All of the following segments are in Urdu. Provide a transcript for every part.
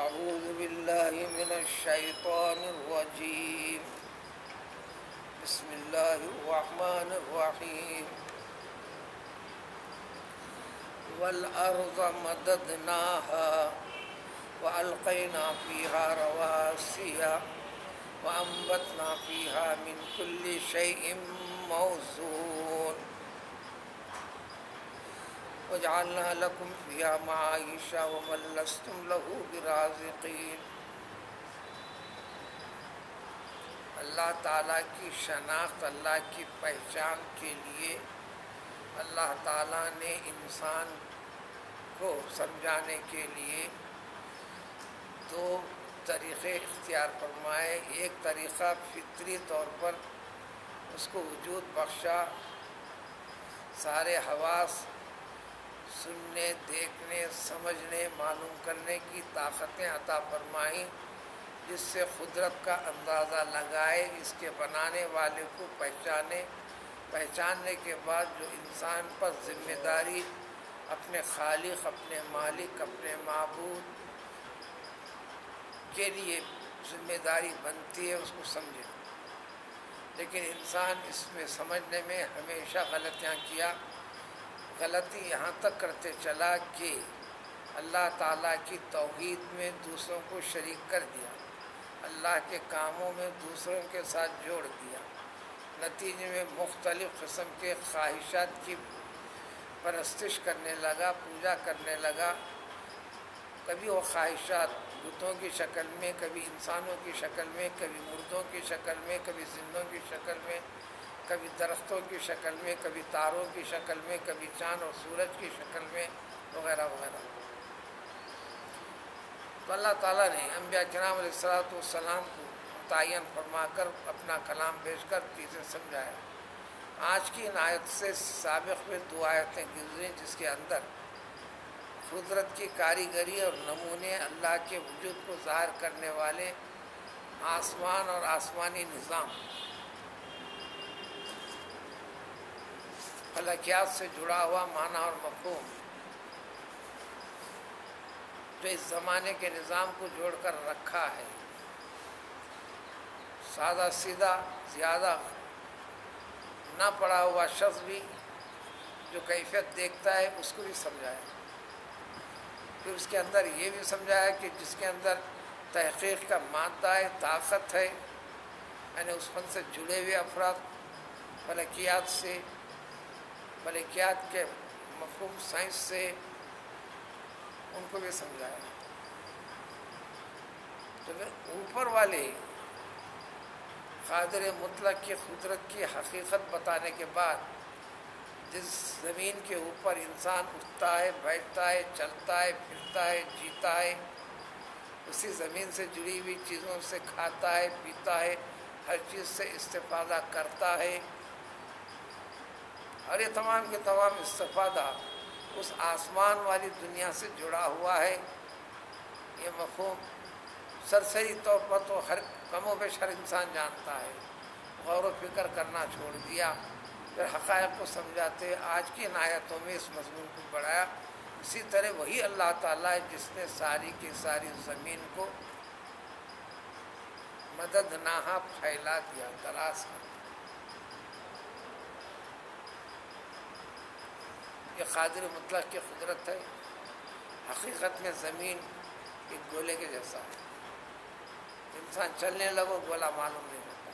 أعوذ بالله من الشيطان الرجيم. بسم الله الرحمن الرحيم. والأرض مددناها وألقينا فيها رواسي وأنبتنا فيها من كل شيء موزون وجعلنا لكم فيها معايش ومن لستم له برازقين. اللہ تعالیٰ کی شناخت، اللہ کی پہچان کے لیے اللہ تعالیٰ نے انسان کو سمجھانے کے لیے دو طریقے اختیار فرمائے. ایک طریقہ فطری طور پر اس کو وجود بخشا، سارے حواس، سننے، دیکھنے، سمجھنے، معلوم کرنے کی طاقتیں عطا فرمائیں، جس سے قدرت کا اندازہ لگائے، اس کے بنانے والے کو پہچاننے کے بعد جو انسان پر ذمہ داری اپنے خالق، اپنے مالک، اپنے معبود کے لیے ذمہ داری بنتی ہے، اس کو سمجھے. لیکن انسان اس میں سمجھنے میں ہمیشہ غلطیاں کیا. غلطی یہاں تک کرتے چلا کہ اللہ تعالیٰ کی توحید میں دوسروں کو شریک کر دیا، اللہ کے کاموں میں دوسروں کے ساتھ جوڑ دیا. نتیجے میں مختلف قسم کے خواہشات کی پرستش کرنے لگا، پوجا کرنے لگا. کبھی وہ خواہشات بتوں کی شکل میں، کبھی انسانوں کی شکل میں، کبھی مردوں کی شکل میں، کبھی زندوں کی شکل میں، کبھی درختوں کی شکل میں، کبھی تاروں کی شکل میں، کبھی چاند اور سورج کی شکل میں، وغیرہ وغیرہ. تو اللہ تعالیٰ نے انبیاء کرام علیہ الصلوۃ والسلام کو متعین فرما کر اپنا کلام بھیج کر چیزیں سمجھایا. آج کی ان آیت سے سابق میں دو آیتیں گزریں جس کے اندر قدرت کی کاریگری اور نمونے، اللہ کے وجود کو ظاہر کرنے والے آسمان اور آسمانی نظام، فلکیات سے جڑا ہوا معنی اور مفہوم، جو اس زمانے کے نظام کو جوڑ کر رکھا ہے. سادہ سیدھا، زیادہ نہ پڑھا ہوا شخص بھی جو کیفیت دیکھتا ہے اس کو بھی سمجھایا. پھر اس کے اندر یہ بھی سمجھایا کہ جس کے اندر تحقیق کا مادہ ہے، طاقت ہے، یعنی اس فن سے جڑے ہوئے افراد، فلکیات سے، فلکیات کے مفہوم سائنس سے، ان کو بھی سمجھایا. تو پھر اوپر والے قادر مطلق کی قدرت کی حقیقت بتانے کے بعد جس زمین کے اوپر انسان اٹھتا ہے، بیٹھتا ہے، چلتا ہے، پھرتا ہے، جیتا ہے، اسی زمین سے جڑی ہوئی چیزوں سے کھاتا ہے، پیتا ہے، ہر چیز سے استفادہ کرتا ہے، اور یہ تمام کے تمام استفادہ اس آسمان والی دنیا سے جڑا ہوا ہے. یہ مفہوم سرسری طور پر تو ہر کم و بیش ہر انسان جانتا ہے. غور و فکر کرنا چھوڑ دیا. پھر حقائق کو سمجھاتے آج کی ان آیتوں میں اس مضمون کو بڑھایا. اسی طرح وہی اللہ تعالیٰ ہے جس نے ساری کی ساری زمین کو مدد نہا پھیلا دیا، دراز کر. یہ قادر مطلق کی قدرت ہے. حقیقت میں زمین ایک گولے کے جیسا ہے. انسان چلنے لگو گولا معلوم نہیں ہوتا.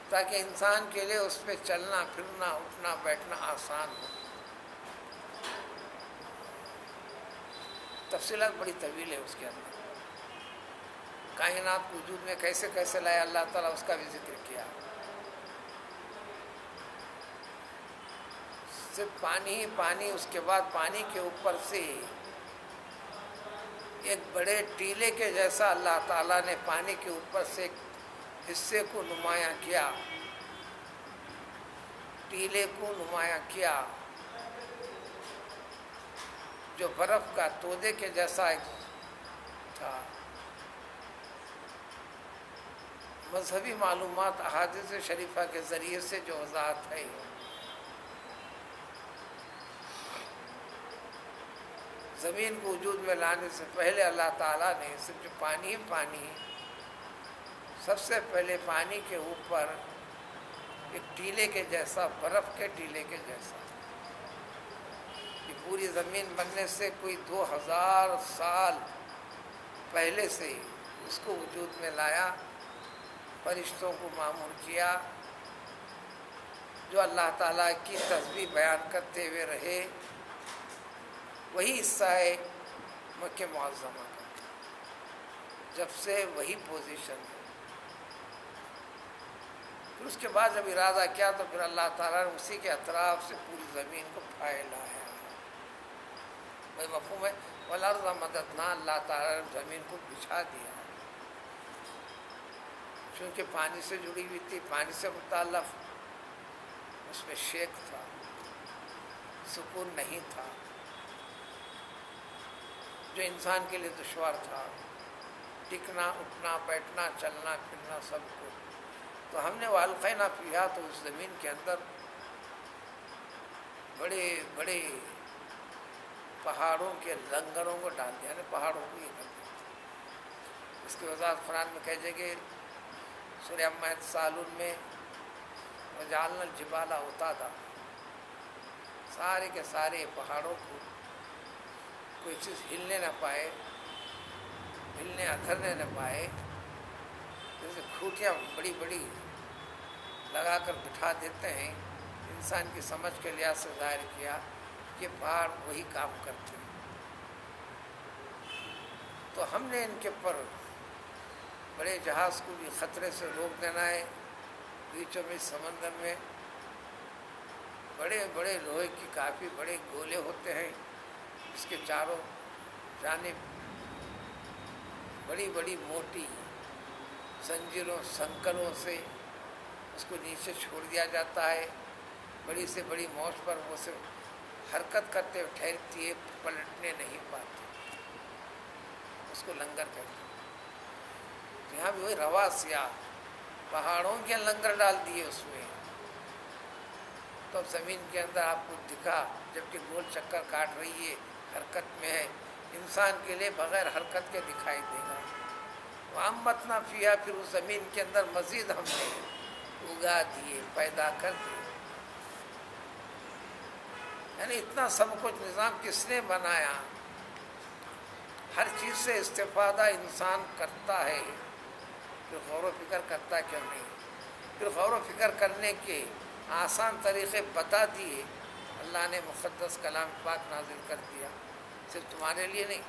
تاکہ انسان کے لیے اس پہ چلنا پھرنا اٹھنا بیٹھنا آسان ہو. تفصیلات بڑی طویل ہے اس کے اندر. کائنات وجود میں کیسے کیسے لایا اللہ تعالیٰ، اس کا بھی ذکر کیا. صرف پانی ہی پانی، اس کے بعد پانی کے اوپر سے ایک بڑے ٹیلے کے جیسا اللہ تعالیٰ نے پانی کے اوپر سے ایک حصے کو نمایاں کیا، ٹیلے کو نمایاں کیا، جو برف کا تودے کے جیسا ایک تھا. مذہبی معلومات احادیث شریفہ کے ذریعے سے جو وضاحت ہے، زمین کو وجود میں لانے سے پہلے اللہ تعالیٰ نے صرف جو پانی ہے، سب سے پہلے پانی کے اوپر ایک ٹیلے کے جیسا، برف کے ٹیلے کے جیسا، یہ پوری زمین بننے سے کوئی 2000 سال پہلے سے ہی اس کو وجود میں لایا، فرشتوں کو معمور کیا جو اللہ تعالیٰ کی تسبیح بیان کرتے ہوئے رہے۔ وہی حصہ ہے مکہ معظمہ کا، جب سے وہی پوزیشن ہے۔ پھر اس کے بعد جب ارادہ کیا تو پھر اللہ تعالیٰ نے اسی کے اطراف سے پوری زمین کو پھیلایا۔ وہی مفہوم ہے، وَالْأَرْضَ مَدَدْنَا، اللہ تعالیٰ نے زمین کو بچھا دیا، چونکہ پانی سے جڑی ہوئی تھی، پانی سے متعلق، اس میں شیک تھا، سکون نہیں تھا، جو انسان کے لیے دشوار تھا، ٹکنا، اٹھنا، بیٹھنا، چلنا پھرنا سب کو۔ تو ہم نے وَأَلْقَيْنَا فِيهَا، تو اس زمین کے اندر بڑے بڑے پہاڑوں کے لنگروں کو ڈال دیا، یعنی پہاڑوں کو یہ کر دیا۔ اس کی وضاحت قرآن میں کہہ جائے کہ سورہ اما یتساءلون میں وَجَعَلْنَا الْجِبَالَ أَوْتَادًا، سارے کے سارے پہاڑوں کو کوئی چیز ہلنے نہ پائے، ہلنے اکھرنے نہ پائے، جیسے کھوٹیاں بڑی بڑی لگا کر بٹھا دیتے ہیں، انسان کی سمجھ کے لحاظ سے ظاہر کیا کہ پہاڑ وہی کام کرتے ہیں۔ تو ہم نے ان کے پر بڑے جہاز کو بھی خطرے سے روک دینا ہے۔ بیچوں میں سمندر میں بڑے بڑے لوہے کی کافی بڑے گولے ہوتے ہیں، اس کے چاروں جانب بڑی بڑی موٹی زنجیروں سنکلوں سے اس کو نیچے چھوڑ دیا جاتا ہے۔ بڑی سے بڑی موج پر وہ صرف حرکت کرتے ہوئے ٹھہرتی ہے، پلٹنے نہیں پاتی، اس کو لنگر کہتے ہیں۔ یہاں بھی وہی روا سیاہ پہاڑوں کے لنگر ڈال دیے اس میں، تو اب زمین کے اندر آپ کو دکھا، جبکہ گول چکر کاٹ رہی ہے، حرکت میں ہے، انسان کے لیے بغیر حرکت کے دکھائی دے گا۔ وَأَنبَتْنَا فِيهَا، پھر اس زمین کے اندر مزید ہم نے اگا دیے، پیدا کر دیے۔ یعنی اتنا سب کچھ نظام کس نے بنایا؟ ہر چیز سے استفادہ انسان کرتا ہے، پھر غور و فکر کرتا کیوں نہیں؟ پھر غور و فکر کرنے کے آسان طریقے بتا دیے، اللہ نے مقدس کلام پاک نازل کر دیا، صرف تمہارے لیے نہیں،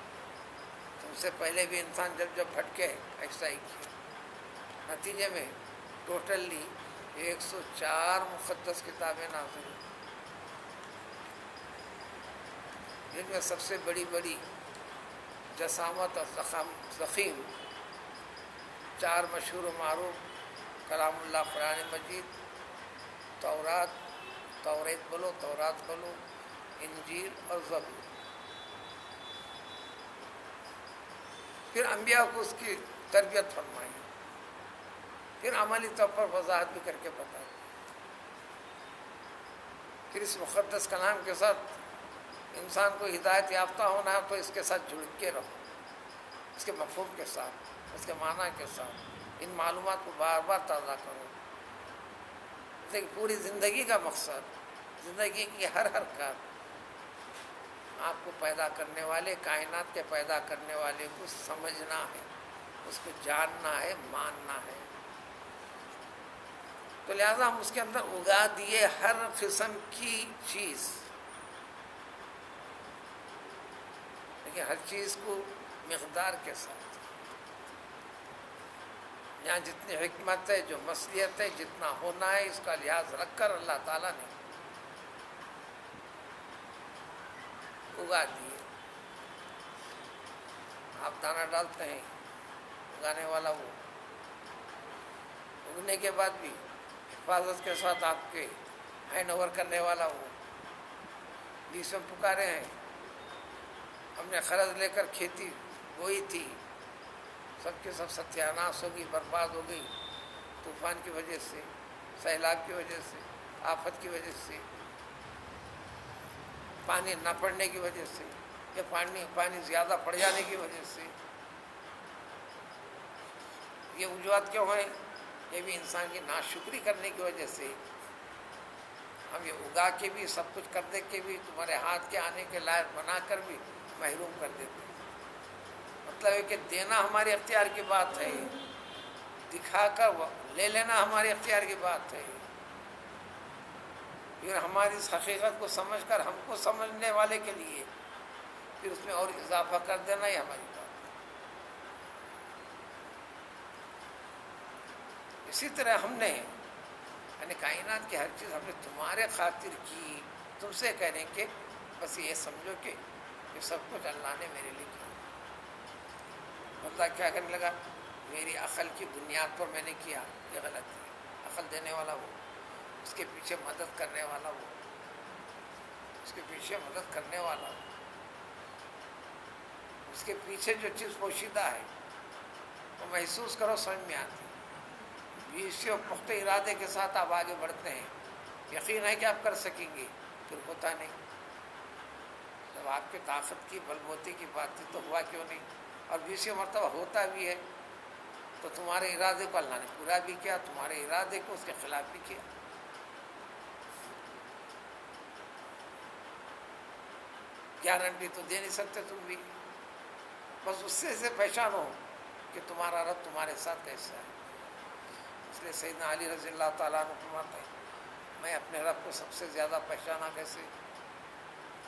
تم سے پہلے بھی انسان جب بھٹکے ایسا ہی کیا۔ نتیجے میں ٹوٹلی 104 مقدس کتابیں نازل ہوئی، جن میں سب سے بڑی بڑی جسامت اور ضخیم 4 مشہور و معروف کلام اللہ قرآن مجید، توریت بولو، انجیل اور زبور۔ پھر انبیاء کو اس کی تربیت فرمائی، پھر عملی طور پر وضاحت بھی کر کے بتائی۔ پھر اس مقدس کلام کے ساتھ انسان کو ہدایت یافتہ ہونا ہے تو اس کے ساتھ جڑ کے رہو، اس کے مفہوم کے ساتھ، اس کے معنی کے ساتھ، ان معلومات کو بار بار تازہ کرو۔ لیکن پوری زندگی کا مقصد، زندگی کی ہر حرکت آپ کو پیدا کرنے والے، کائنات کے پیدا کرنے والے کو سمجھنا ہے، اس کو جاننا ہے، ماننا ہے۔ تو لہٰذا ہم اس کے اندر اگا دیے ہر قسم کی چیز، لیکن ہر چیز کو مقدار کے ساتھ، یہاں جتنی حکمت ہے، جو مصلحت ہے، جتنا ہونا ہے، اس کا لحاظ رکھ کر اللہ تعالیٰ نے اگا دیے۔ آپ دانہ ڈالتے ہیں، اگانے والا وہ، اگنے کے بعد بھی حفاظت کے ساتھ آپ کے ہینڈ اوور کرنے والا وہ، بیچ میں پکارے ہیں، ہم نے قرض لے کر کھیتی بوئی تھی، سب کے سب ستیاناش ہو گئی، برباد ہو گئی، طوفان کی وجہ سے، سیلاب کی وجہ سے، آفت کی وجہ سے، پانی نہ پڑنے کی وجہ سے۔ یا پانی زیادہ پڑ جانے کی وجہ سے. یہ وجوہات کیوں ہیں؟ یہ بھی انسان کی ناشکری کرنے کی وجہ سے. ہم یہ اگا کے بھی سب کچھ کر دے کے بھی تمہارے ہاتھ کے آنے کے لائق بنا کر بھی محروم کر دیتے ہیں. مطلب ہے کہ دینا ہمارے اختیار کی بات ہے، دکھا کر لے لینا ہمارے اختیار کی بات ہے. پھر ہماری اس حقیقت کو سمجھ کر ہم کو سمجھنے والے کے لیے پھر اس میں اور اضافہ کر دینا ہی ہماری بات ہے. اسی طرح ہم نے یعنی کائنات کی ہر چیز ہم نے تمہارے خاطر کی. تم سے کہنے کہ بس یہ سمجھو کہ یہ سب کچھ اللہ نے میرے لیے کیا. بندہ کیا کرنے لگا؟ میری عقل کی بنیاد پر میں نے کیا. یہ غلط ہے. عقل دینے والا وہ، اس کے پیچھے مدد کرنے والا وہ، اس کے پیچھے مدد کرنے والا وہ، اس کے پیچھے جو چیز پوشیدہ ہے وہ محسوس کرو، سمجھ میں آتی. بیچ اور پختہ ارادے کے ساتھ آپ آگے بڑھتے ہیں، یقین ہے کہ آپ کر سکیں گے، پھر ہوتا نہیں. جب آپ کے طاقت کی بلبوتی کی بات تھی تو ہوا کیوں نہیں؟ اور 20 مرتبہ ہوتا بھی ہے تو تمہارے ارادے کو اللہ نے پورا بھی کیا، تمہارے ارادے کو اس کے خلاف بھی کیا. گارنٹی تو دے نہیں سکتے تم بھی، بس اس سے پہچانو کہ تمہارا رب تمہارے ساتھ کیسا ہے. اس لیے سیدنا علی رضی اللہ تعالیٰ عنہ فرماتے ہیں میں اپنے رب کو سب سے زیادہ پہچانا کیسے؟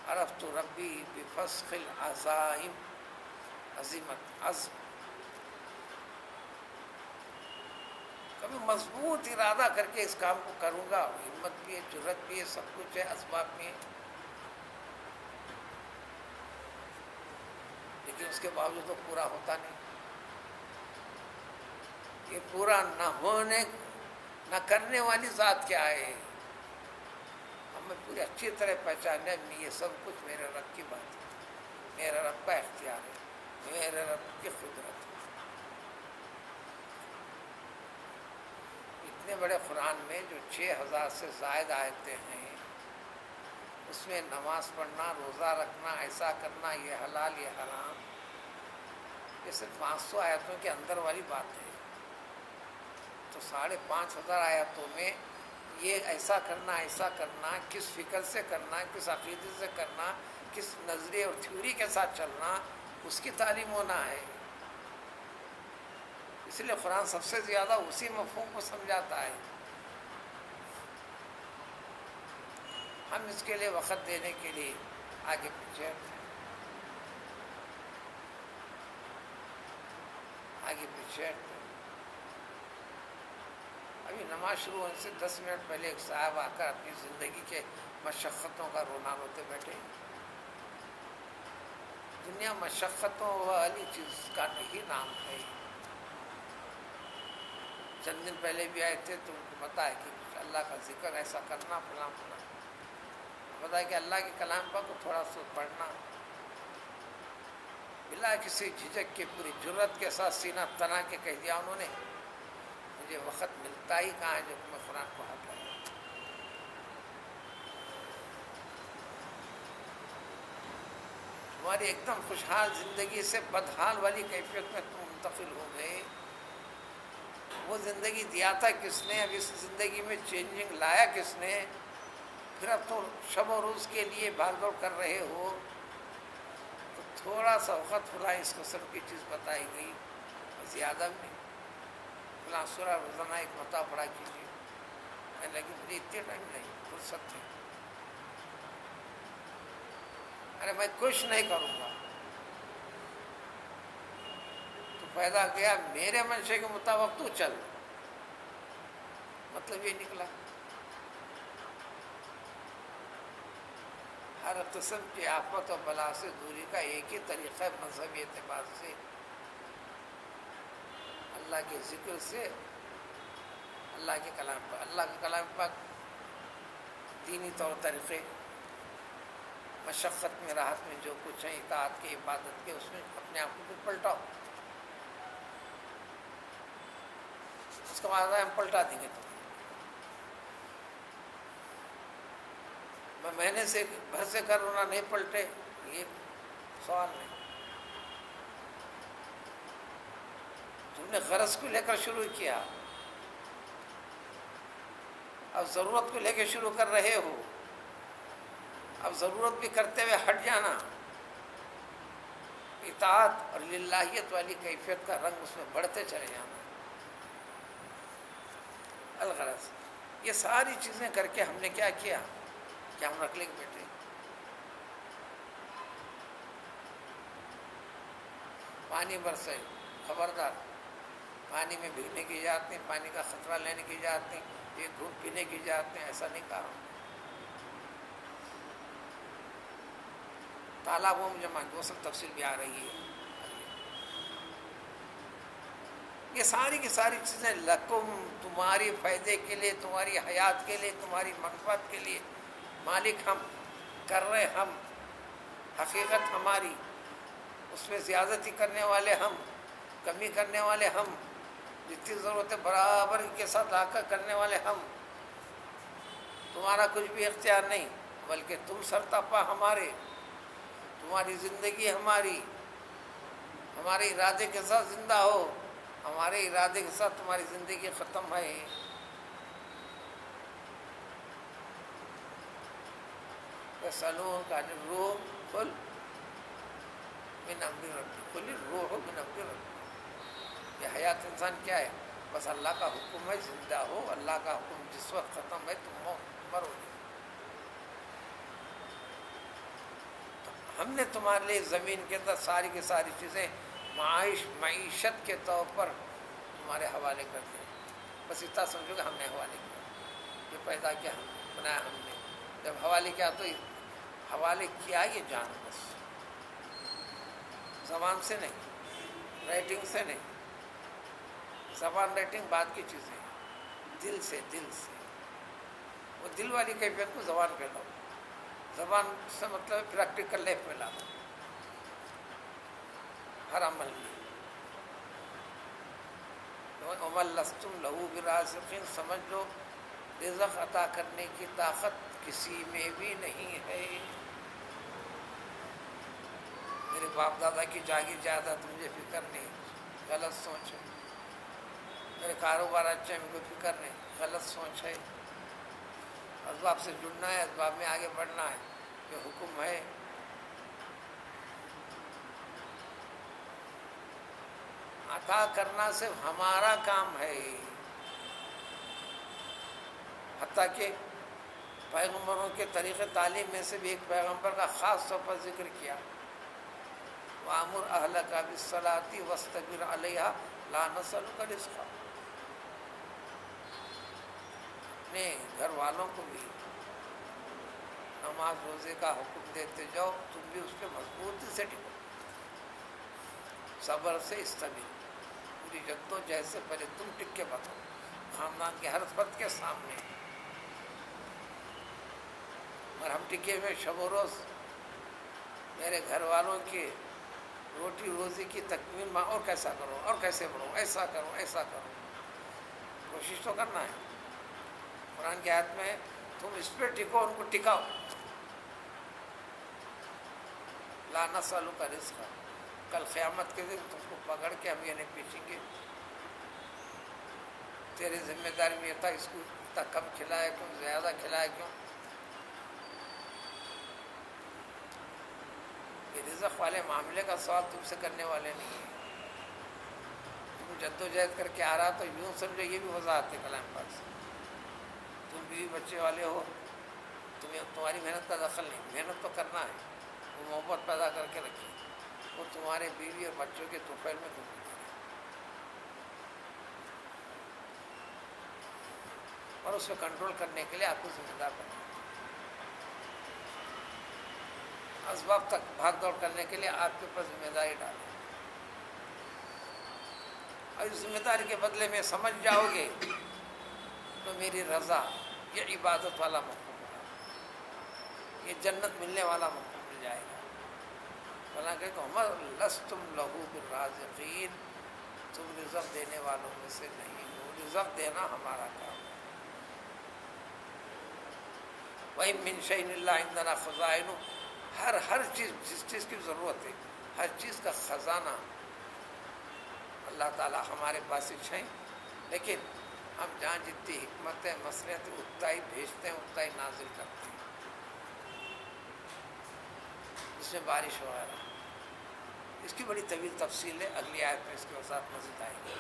عرفت ربی بفسخ العزائم، عزیمت عزم. کبھی مضبوط ارادہ کر کے اس کام کو کروں گا، ہمت بھی ہے، جرت بھی ہے، سب کچھ ہے، اسباب بھی ہے، لیکن اس کے باوجود تو پورا ہوتا نہیں. یہ پورا نہ ہونے نہ کرنے والی ذات کیا ہے؟ ہمیں پوری اچھی طرح پہچانے یہ سب کچھ میرے رب کی بات ہے، میرے رب کا اختیار ہے، میرے رب کی قدرت ہے. اتنے بڑے قرآن میں جو 6000 سے زائد آیتیں ہیں، اس میں نماز پڑھنا، روزہ رکھنا، ایسا کرنا، یہ حلال یہ حرام، یہ صرف 500 آیتوں کے اندر والی بات ہے. تو 5500 آیتوں میں یہ ایسا کرنا کس فکر سے کرنا، کس عقیدے سے کرنا، کس نظریے اور تھیوری کے ساتھ چلنا، اس کی تعلیم ہونا ہے. اس لیے قرآن سب سے زیادہ اسی مفہوم کو سمجھاتا ہے. ہم اس کے لیے وقت دینے کے لیے آگے پیچھے ابھی نماز شروع ہونے سے 10 منٹ پہلے ایک صاحب آ کر اپنی زندگی کے مشقتوں کا رونا روتے بیٹھے. دنیا مشقتوں والی چیز کا نہیں نام ہے. چند دن پہلے بھی آئے تھے تو ان کو پتا ہے کہ اللہ کا ذکر ایسا کرنا فلاں فلاں، پتا ہے کہ اللہ کے کلام پاک کو تھوڑا سا پڑھنا، بلا کسی جھجک کے پوری جرت کے ساتھ سینہ تنا کے کہہ دیا انہوں نے مجھے وقت ملتا ہی کہاں ہے جو میں قرآن کو ہاتھ لگاؤں. تمہاری ایک دم خوشحال زندگی سے بدحال والی کیفیت میں تم منتقل ہو گئے. وہ زندگی دیا تھا کس نے؟ اب اس زندگی میں چینجنگ لایا کس نے؟ پھر اب تو شب و روز کے لیے بھاگ دوڑ کر رہے ہو. تو تھوڑا سا وقت فلاں اس قسم کی چیز بتائی گئی، زیادہ بھی نہیں. فلاں سورہ روزانہ ایک مرتبہ پڑھا کیجیے. لیکن مجھے اتنے ٹائم نہیں، فرصت نہیں. ارے میں کچھ نہیں کروں گا. تو پیدا گیا میرے منشے کے مطابق تو چل. مطلب یہ نکلا ہر قسم کی آفت و بلا سے دوری کا ایک ہی طریقہ ہے مذہبی اعتبار سے، اللہ کے ذکر سے، اللہ کے کلام پاک دینی طور طریقے، مشقت میں راحت میں جو کچھ ہے اطاعت کے عبادت کے، اس میں اپنے آپ کو پلٹاؤ. اس کا مطلب ہم پلٹا دیں گے. تو میں مہینے سے گھر سے کر رونا نہیں پلٹے، یہ سوال نہیں. تم نے غرض کو لے کر شروع کیا، اب ضرورت کو لے کے شروع کر رہے ہو. اب ضرورت بھی کرتے ہوئے ہٹ جانا، اطاعت اور للہیت والی کیفیت کا رنگ اس میں بڑھتے چلے جانا. الغرض یہ ساری چیزیں کر کے ہم نے کیا کیا کہ ہم رکھ لے کے بیٹھے. پانی برسے، خبردار پانی میں بھیگنے کی اجازت نہیں، پانی کا خطرہ لینے کی اجازت نہیں، ایک گھونٹ پینے کی اجازت نہیں، ایسا نہیں کہا. تالابوں میں جمع، وہ سب تفصیل بھی آ رہی ہے. یہ ساری کی ساری چیزیں لکم، تمہاری فائدے کے لیے، تمہاری حیات کے لیے، تمہاری منفعت کے لیے. مالک ہم، کر رہے ہم، حقیقت ہماری، اس میں زیادتی کرنے والے ہم، کمی کرنے والے ہم، جتنی ضرورت ہے برابر کے ساتھ لا کر کرنے والے ہم. تمہارا کچھ بھی اختیار نہیں، بلکہ تم سرتاپا ہمارے، تمہاری زندگی ہماری، ہمارے ارادے کے ساتھ زندہ ہو، ہمارے ارادے کے ساتھ تمہاری زندگی ختم ہے. یسألونک عن الروح قل من امر ربی قل الروح من امر ربی. یہ حیات انسان کیا ہے؟ بس اللہ کا حکم ہے زندہ ہو. اللہ کا حکم جس وقت ختم ہے تم مرو گے. ہم نے تمہارے لیے زمین کے اندر ساری کی ساری چیزیں معیشت کے طور پر تمہارے حوالے کر دیں. بس اتنا سمجھو کہ ہم نے حوالے کیا، یہ پیدا کیا ہم نے، بنایا ہم نے. جب حوالے کیا تو حوالے کیا یہ جانو، بس زبان سے نہیں، رائٹنگ سے نہیں. زبان رائٹنگ بعد کی چیزیں ہیں. دل سے، دل سے، وہ دل والی کیفیت کو زبان پہ لاؤ. زبان سے مطلب پریکٹیکل لائف میں لانا ہر عمل میں. عمل لستم لہو برازقین، سمجھ لو رزق عطا کرنے کی طاقت کسی میں بھی نہیں ہے. میرے باپ دادا کی جاگیر جائیداد مجھے فکر نہیں، غلط سوچ ہے. میرے کاروبار اچھا ہے، مجھے فکر نہیں، غلط سوچ ہے. اسباب سے جڑنا ہے، اسباب میں آگے بڑھنا ہے، یہ حکم ہے. عطا کرنا صرف ہمارا کام ہے. حتیٰ کہ پیغمبروں کے طریقے تعلیم میں سے بھی ایک پیغمبر کا خاص طور پر ذکر کیا، وَأَمُرْ أَهْلَكَ بِالصَّلَاةِ وَاسْتَبِرْ عَلَيْهَا لَا نَسْأَلُكَ رِزْقًا. اپنے گھر والوں کو بھی نماز روزے کا حکم دیتے جاؤ، تم بھی اس پہ مضبوطی سے ٹکو، صبر سے استبر، پوری جدوجہد سے پہلے تم ٹک کے بتاؤ خاندان کے ہر فرد کے سامنے. اور ہم ٹکے ہوئے شب و روز میرے گھر والوں کی روٹی روزی کی تکمیل میں اور کیسا کروں، اور کیسے بڑھوں، ایسا کروں، ایسا کروں. کوشش تو کرنا ہے. قرآن کی آیت میں تم اس پہ ٹکو، ان کو ٹکاؤ. لا نسألک رزقا، کل قیامت کے دن تم کو پکڑ کے ہم یہ نہیں پوچھیں گے تیرے ذمہ داری میں یہ تھا، اس کو اتنا کم کھلایا کیوں، زیادہ کھلایا کیوں. یہ رزق والے معاملے کا سوال تم سے کرنے والے نہیں ہیں. تم جدوجہد کر کے آ رہا تو یوں سمجھو یہ بھی وضاحت ہے کلام پاک سے. تم بیوی بچے والے ہو، تمہاری محنت کا دخل نہیں، محنت تو کرنا ہے. وہ محبت پیدا کر کے رکھی، وہ تمہارے بیوی اور بچوں کے طفیل میں تم اور اس کو کنٹرول کرنے کے لیے آپ کو ذمہ دار بننا. اسباب تک بھاگ دوڑ کرنے کے لیے آپ کے اوپر ذمہ داری ڈالیں. اور اس ذمہ داری کے بدلے میں سمجھ جاؤ گے تو میری رضا، یہ عبادت والا مقام ہوگا، یہ جنت ملنے والا مقام مل جائے گا. حالانکہ لستم لہو بالرازقین، تم رزق دینے والوں میں سے نہیں ہو. رزق دینا ہمارا کام ہے. وَإِن مِّن شَيْءٍ إِلَّا عِندَنَا خَزَائِنُهُ، ہر چیز جس چیز کی ضرورت ہے ہر چیز کا خزانہ اللہ تعالیٰ ہمارے پاس ہے، لیکن ہم جہاں جتنی حکمت ہے مصلحت اتنا ہی بھیجتے ہیں اتنا ہی نازل کرتے ہیں، جس میں بارش وغیرہ۔ اس کی بڑی طویل تفصیل ہے، اگلی آیت میں اس کے وضاحت مزید آئے گی۔